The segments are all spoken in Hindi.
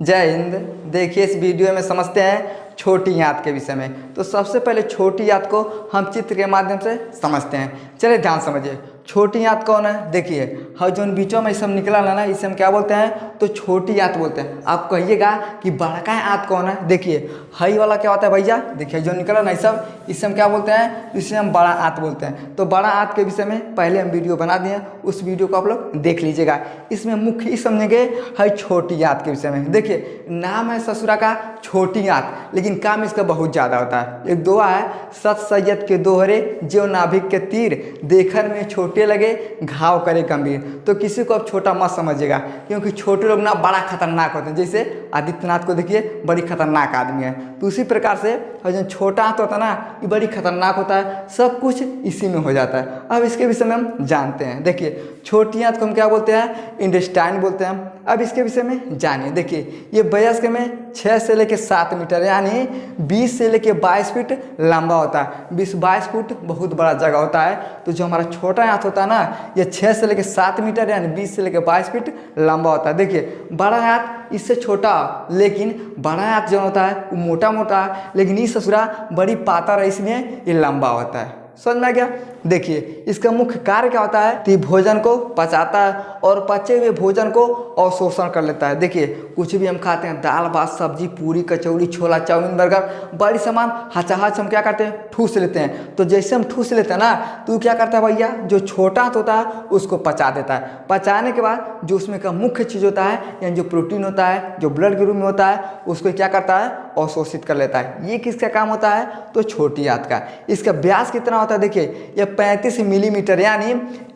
जय हिंद। देखिए इस वीडियो में समझते हैं छोटी आंत के विषय में। तो सबसे पहले छोटी आंत को हम चित्र के माध्यम से समझते हैं। चलिए ध्यान समझिए, छोटी आंत कौन है। देखिए हर जो बीचों में इसे हम निकला ना इसे हम क्या बोलते हैं, तो छोटी आंत बोलते हैं। आप कहिएगा कि बड़का आंत कौन है। देखिए हई वाला क्या होता है भैया, देखिए जो निकला ना सब इसे हम क्या बोलते हैं, इसे हम बड़ा आंत बोलते हैं। तो बड़ा आंत के विषय में पहले हम वीडियो बना दिए, उस वीडियो को आप लोग देख लीजिएगा। इसमें मुख्य ही समझेंगे है छोटी आंत के विषय में। देखिए नाम है ससुरा का छोटी आंत, लेकिन काम इसका बहुत ज़्यादा होता है। एक दुआ है, सत सैयद के दोहरे जो नाभिक के तीर, देखने में छोटे लगे घाव करे गंभीर। तो किसी को अब छोटा मत समझिएगा, क्योंकि छोटे लोग ना बड़ा खतरनाक होते हैं। जैसे आदित्यनाथ को देखिए, बड़ी खतरनाक आदमी है। तो उसी प्रकार से जो छोटा आंत होता है ना, ये बड़ी खतरनाक होता है। सब कुछ इसी में हो जाता है। अब इसके विषय में हम जानते हैं। देखिए छोटी आंत को हम क्या बोलते हैं, इंटेस्टाइन बोलते हैं। अब इसके विषय में जानिए। देखिए ये वयस्क में 6 से लेकर 7 मीटर यानी 20 से लेकर 22 फीट लंबा होता है। 20-22 फुट बहुत बड़ा जगह होता है। तो जो हमारा छोटा आंत होता है ना, ये 6 से लेकर 7 मीटर यानी 20 से लेकर 22 फीट लंबा होता है। देखिए बड़ा आंत इससे छोटा, लेकिन बड़ा आंत जो होता है वो मोटा मोटा है, लेकिन ये ससुरा बड़ी पातर है, इसलिए ये लंबा होता है। समझ में आ गया। देखिए इसका मुख्य कार्य क्या होता है, कि भोजन को पचाता है और पचे हुए भोजन को अवशोषण कर लेता है। देखिए कुछ भी हम खाते हैं, दाल भात सब्जी पूरी कचौड़ी छोला चाउमीन बर्गर बड़ी सामान हचाहच हम क्या करते हैं, ठूस लेते हैं। तो जैसे हम ठूस लेते हैं ना, तो क्या करता है भैया, जो छोटा होता है उसको पचा देता है। पचाने के बाद जो उसमें का मुख्य चीज़ होता है, यानी जो प्रोटीन होता है, जो ब्लड के रूप में होता है, उसको क्या करता है, अवशोषित कर लेता है। ये किसका काम होता है, तो छोटी आंत का। इसका व्यास कितना होता है, देखिए यह 35 मिलीमीटर यानी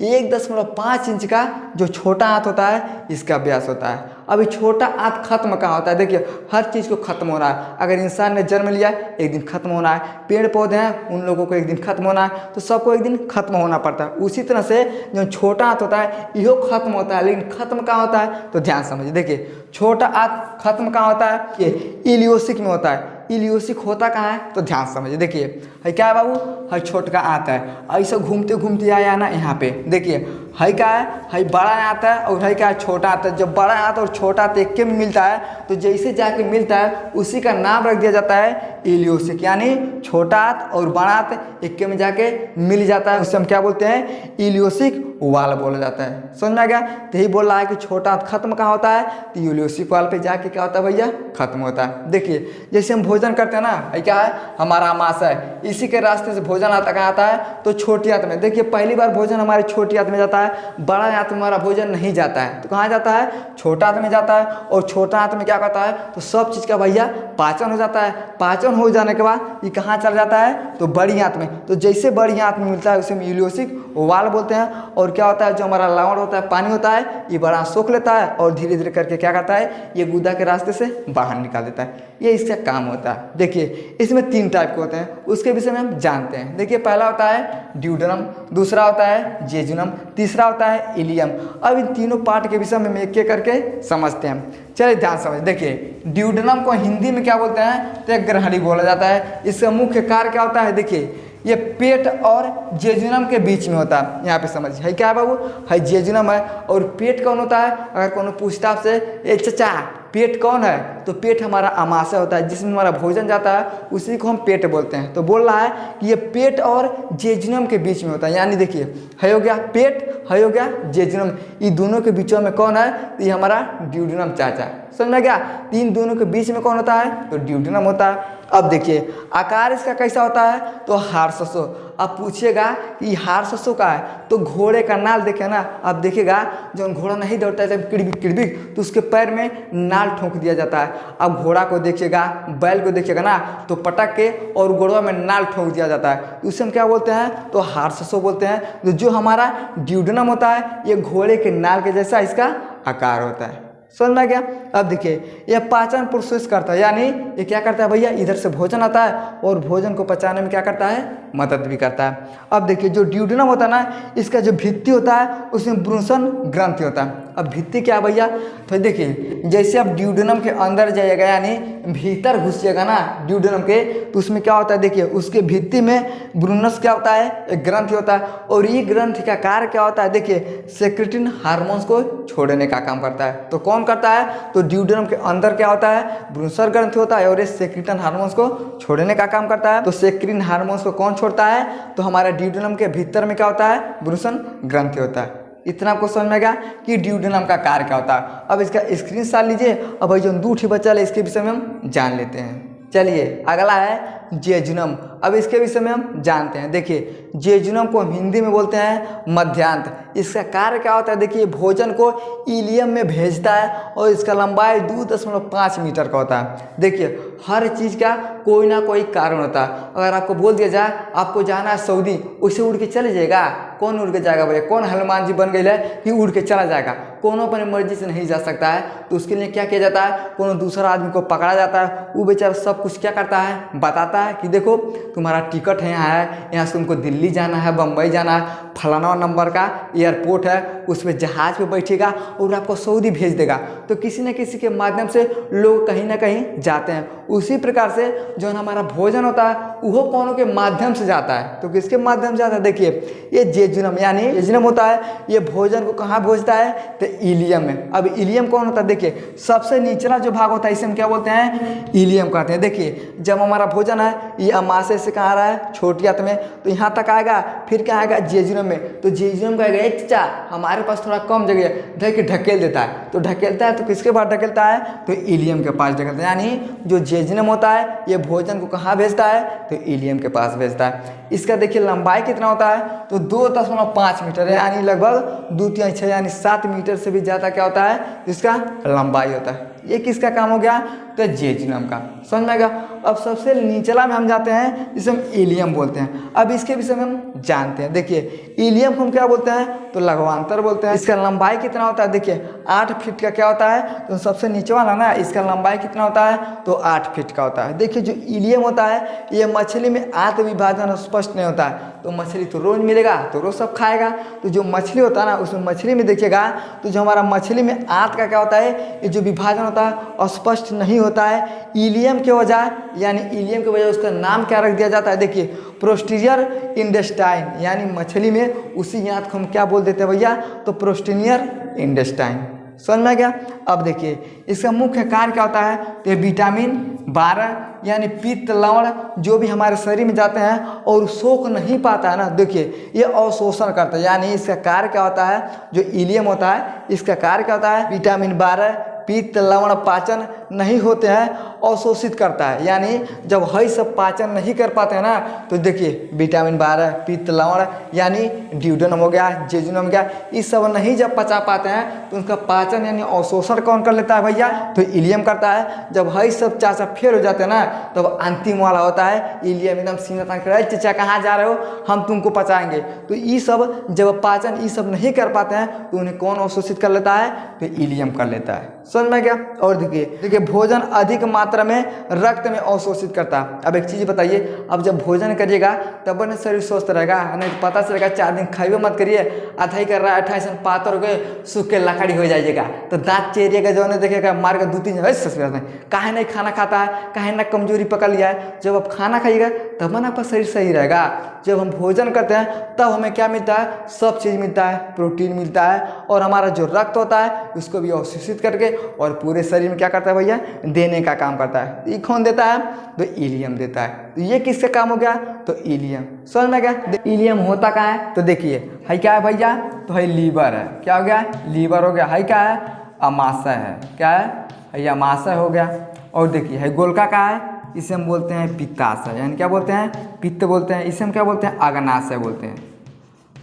1.5 इंच का जो छोटा आंत होता है, इसका व्यास होता है। अभी छोटा आंत खत्म कहाँ होता है, देखिए हर चीज़ को खत्म होना है। अगर इंसान ने जन्म लिया एक दिन खत्म होना है, पेड़ पौधे हैं उन लोगों को एक दिन खत्म होना है, तो सबको एक दिन खत्म होना पड़ता है। उसी तरह से जो छोटा आंत होता है यो खत्म होता है, लेकिन खत्म कहाँ होता है, तो ध्यान समझिए। देखिए छोटा आंत खत्म कहाँ होता है, ये इलियोसिक में होता है। इलियोसिक होता कहाँ है, तो ध्यान समझिए। देखिए है क्या है बाबू, है छोटा आंत है, ऐसा घूमते घूमते आया ना यहाँ पे। देखिए है क्या है बड़ा आंत है, और है क्या है छोटा आंत है। जब बड़ा आंत और छोटा आंत एक के में मिलता है, तो जैसे जाके मिलता है उसी का नाम रख दिया जाता है इलियोसिक, यानी छोटा आंत और बड़ा आंत एक के में जाके मिल जाता है, उससे हम क्या बोलते हैं, इलियोसिक वाल बोला जाता है। समझ में आ गया। तो यही बोल रहा है कि छोटा आंत खत्म कहाँ होता है, तो इलियोसिक वाल पे जाके क्या होता है भैया, खत्म होता है। देखिए जैसे हम भोजन करते हैं ना, क्या है हमारा आमाशय है, इसी के रास्ते से भोजन आता कहाँ आता है, तो छोटी आंत में। देखिए पहली बार भोजन हमारे छोटी आंत में जाता है, बड़ा आंत में हमारा भोजन नहीं जाता है। तो कहाँ जाता है, छोटा आंत में जाता है। और छोटा आंत में क्या करता है, तो सब चीज़ का भैया पाचन हो जाता है। पाचन हो जाने के बाद ये कहाँ चला जाता है, तो बड़ी आंत में। तो जैसे बड़ी आंत में मिलता है उसे हम इलियोसिक वाल बोलते हैं। और क्या होता है, जो हमारा लवण होता है, पानी होता है, ये बड़ा सोख लेता है और धीरे धीरे करके क्या करता है, ये गुदा के रास्ते से बाहर निकाल देता है। ये इसका काम होता है। देखिए इसमें 3 टाइप के होते हैं, उसके विषय में हम जानते हैं। देखिए पहला होता है ड्यूडेनम, दूसरा होता है जेजुनम, तीसरा होता है इलियम। अब इन तीनों पार्ट के विषय में हम एक एक करके समझते हैं। चलिए ध्यान समझ। देखिए ड्यूडेनम को हिंदी में क्या बोलते हैं, तो एक ग्रहणी बोला जाता है। इसका मुख्य कार्य क्या होता है, देखिए ये पेट और जेजुनम के बीच में होता है। यहाँ पे समझिए है क्या है बाबू, है जेजुनम है। और पेट कौन होता है, अगर कौन पूछता आपसे, ए चचा पेट कौन है, तो पेट हमारा आमाशय होता है, जिसमें हमारा भोजन जाता है, उसी को हम पेट बोलते हैं। तो बोल रहा है कि ये पेट और जेजुनम के बीच में होता है। यानी देखिए है हो गया पेट, है हो गया जेजुनम, ये दोनों के बीचों में कौन है, तो ये हमारा ड्यूडेनम चाचा। समझ में गया। 3 दोनों के बीच में कौन होता है, तो ड्यूडेनम होता है। अब देखिए आकार इसका कैसा होता है, तो हारससो। अब पूछिएगा कि हारससो का है, तो घोड़े का नाल देखे ना, अब देखिएगा जब घोड़ा नहीं दौड़ता है जब किड़बिक किड़बिक, तो उसके पैर में नाल ठोक दिया जाता है। अब घोड़ा को देखिएगा, बैल को देखिएगा ना, तो पटक के और गोड़वा में नाल ठोक दिया जाता है। उसे हम क्या बोलते हैं, तो हारससो बोलते हैं। तो जो हमारा ड्यूडेनम होता है, ये घोड़े के नाल के जैसा इसका आकार होता है। समझ में आ गया। अब देखिए यह पाचन प्रोसेस करता है, यानी ये क्या करता है भैया, इधर से भोजन आता है और भोजन को पचाने में क्या करता है, मदद भी करता है। अब देखिए जो ड्यूडेनम होता है ना, इसका जो भित्ति होता है उसमें ब्रूसन ग्रंथि होता है। अब भित्ति क्या भैया, तो देखिए जैसे आप ड्यूडेनम के अंदर जाइएगा यानी भीतर घुसिएगा ना ड्यूडेनम के, तो उसमें क्या होता है देखिए उसके भित्ति में ब्रूनस क्या होता है, एक ग्रंथि होता है। और ये ग्रंथि का कार्य क्या होता है देखिए, सेक्रेटिन हार्मोन्स को छोड़ने का काम करता है। तो कौन करता है, तो ड्यूडेनम के अंदर क्या होता है, ब्रूनस ग्रंथि होता है और ये सेक्रेटिन हार्मोन्स को छोड़ने का काम करता है। तो सेक्रेटिन हार्मोन्स को कौन छोड़ता है, तो हमारे ड्यूडेनम के भीतर में क्या होता है, ब्रूसन ग्रंथि होता है। इतना आपको समझ में आएगा कि ड्यूडेनम का कार्य क्या होता है। अब इसका स्क्रीनशॉट लीजिए। अब भाई जो दूठी बचा है इसके विषय में हम जान लेते हैं। चलिए अगला है जेजुनम। अब इसके विषय में हम जानते हैं। देखिए जेजुनम को हम हिंदी में बोलते हैं मध्यांत। इसका कार्य क्या होता है देखिए, भोजन को इलियम में भेजता है और इसका लंबाई 2.5 मीटर का होता है। देखिए हर चीज़ का कोई ना कोई कारण होता है। अगर आपको बोल दिया जाए आपको जाना है सऊदी, उसे उड़ के चले जाएगा, कौन उड़ के जाएगा भैया, कौन हनुमान जी बन गए है कि उड़ के चला जाएगा, कोनो अपनी मर्जी से नहीं जा सकता है। तो उसके लिए क्या किया जाता है, कोनो दूसरा आदमी को पकड़ा जाता है, वो बेचारा सब कुछ क्या करता है, बताता है कि देखो तुम्हारा टिकट है यहाँ से तुमको दिल्ली जाना है, बम्बई जाना है, फलाना नंबर का एयरपोर्ट है, उस पर जहाज़ पे बैठेगा और आपको सऊदी भेज देगा। तो किसी न किसी के माध्यम से लोग कहीं ना कहीं जाते हैं। उसी प्रकार से जो हमारा भोजन होता है वो कौनों के माध्यम से जाता है। तो किसके माध्यम से जाता है, देखिए ये जेजुनम यानी जेजुनम होता है, ये भोजन को कहाँ भेजता है, तो इलियम में। अब इलियम कौन होता है, देखिए सबसे निचला जो भाग होता है इसे हम क्या बोलते हैं, इलियम कहते हैं। देखिए जब हमारा भोजन है ये अमाशय से कहाँ आ रहा है, छोटी आंत में, तो यहाँ तक आएगा, फिर क्या आएगा जेजुनम में। तो जेजुनम का आएगा एक चचा, हमारे पास थोड़ा कम जगह है, देखिए ढकेल देता है। तो ढकेलता है तो किसके पास ढकेलता है, तो इलियम के पास ढकेलता है। यानी जो जेजुनम होता है ये भोजन को कहाँ भेजता है, तो इलियम के पास भेजता है। इसका देखिए लंबाई कितना होता है, तो 2.5 मीटर है, यानी लगभग 2×6 यानी 7 मीटर से भी ज़्यादा क्या होता है, इसका लंबाई होता है। ये किसका काम हो गया, तो जेजुनम का। समझ में आएगा। अब सबसे निचला में हम जाते हैं जिसे हम इलियम बोलते हैं। अब इसके विषय में हम जानते हैं। देखिए इलियम को हम क्या बोलते हैं, तो लघ्वांतर बोलते हैं। इसका लंबाई कितना होता है, देखिए 8 फीट का क्या होता है, तो सबसे नीचे वाला ना इसका लंबाई कितना होता है, तो 8 फीट का होता है। देखिए जो इलियम होता है ये मछली में आंत विभाजन स्पष्ट नहीं होता है। तो मछली तो रोज मिलेगा तो रोज सब खाएगा। तो जो मछली होता है ना उसमें मछली में देखिएगा तो जो हमारा मछली में आंत का क्या होता है, ये जो विभाजन होता है स्पष्ट नहीं होता है। इलियम के वजह यानी इलियम की वजह उसका नाम क्या रख दिया जाता है, देखिए प्रोस्टीरियर इंटेस्टाइन, यानी मछली में उसी आंत को हम क्या बोल देते हैं भैया, तो प्रोस्टीनियर इंटेस्टाइन। समझ में आ गया। अब देखिए इसका मुख्य कार्य क्या होता है, तो विटामिन 12 यानी पित्त लवण जो भी हमारे शरीर में जाते हैं और सोख नहीं पाता है ना, देखिए ये अवशोषण करता है। यानी इसका कार्य क्या होता है, जो इलियम होता है इसका कार्य क्या होता है, विटामिन 12 पित्त लवण पाचन नहीं होते हैं, अवशोषित करता है। यानी जब हई सब पाचन नहीं कर पाते हैं ना, तो देखिए विटामिन 12 पित्त लवण यानी ड्यूडेनम हो गया, जेजुनम हो गया, इस सब नहीं जब पचा पाते हैं तो उनका पाचन यानी अवशोषण कौन कर लेता है भैया, तो इलियम करता है। जब हई सब चाचा फेल हो जाते हैं ना, तब तो अंतिम वाला होता है इलियम, एकदम सीना तान कर, चाचा कहाँ जा रहे हो, हम तुमको पचाएंगे। तो ये सब जब पाचन ये सब नहीं कर पाते हैं तो उन्हें कौन अवशोषित कर लेता है, तो इलियम कर लेता है। समझ में क्या। और देखिए भोजन अधिक मात्रा में रक्त में अवशोषित करता है। अब एक चीज़ बताइए, अब जब भोजन करिएगा तब न शरीर स्वस्थ रहेगा, नहीं तो पता चलेगा 4 दिन खाइए मत करिए, अथाई कर रहा है 28 पातर हो गए, सूख के लकड़ी हो जाइएगा, तो दांत चेरिएगा, जो नहीं देखेगा मार के 2-3 काहे नहीं खाना खाता है, काहे ना कमजोरी पकड़ लिया है। जब आप खाना खाइएगा तब ना आपका शरीर सही रहेगा। जब हम भोजन करते हैं तब हमें क्या मिलता है, सब चीज़ मिलता है, प्रोटीन मिलता है, और हमारा जो रक्त होता है उसको भी अवशोषित करके और पूरे शरीर में क्या करता है भैया, देने का काम करता है। ये कौन देता है, तो इलियम देता है। तो ये किसका काम हो गया, तो इलियम। समझ में गया। इलियम होता कहाँ है, तो देखिए है क्या है भैया, तो है लीवर है, क्या हो गया, लीवर हो गया। है क्या है, अमाशय है, क्या है, ये अमाशय हो गया। और देखिए है गोलका का है, इसे हम बोलते हैं पित्ताशय, यानी क्या बोलते हैं, पित्त बोलते हैं। इसे हम क्या बोलते हैं, अग्नाशय बोलते हैं,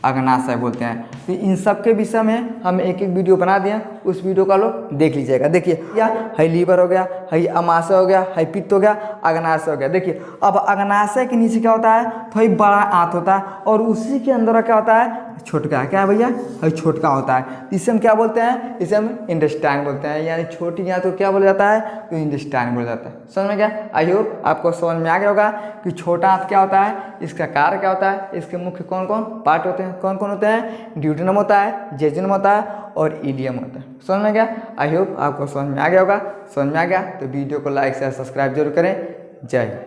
अग्नाशय बोलते हैं। तो इन सब के विषय में हम एक एक वीडियो बना दिए, उस वीडियो का लोग देख लीजिएगा। देखिए या है लीवर हो गया, है अमाशय हो गया, है पित्त हो गया, अग्नाशय हो गया। देखिए अब अग्नाशय के नीचे क्या होता है, तो ये बड़ा आंत होता है और उसी के अंदर क्या होता है, छोटका। क्या है भैया, है छोटका होता है। इसे हम क्या बोलते हैं, इसे हम इंटेस्टाइन बोलते हैं। यानी छोटी आंत को क्या बोला जाता है, तो इंटेस्टाइन बोला जाता है। समझ में गया? आई होप आपको समझ में आ गया होगा कि छोटा आंत क्या होता है, इसका कार्य क्या होता है, इसके मुख्य कौन कौन पार्ट होते हैं, कौन कौन होते हैं। ड्यूडेनम होता है, जेजुनम होता है और इलियम होता है। समझ में गया? आई होप आपको समझ में आ गया होगा। समझ में आ गया तो वीडियो को लाइक शेयर सब्सक्राइब जरूर करें। जय हिंद।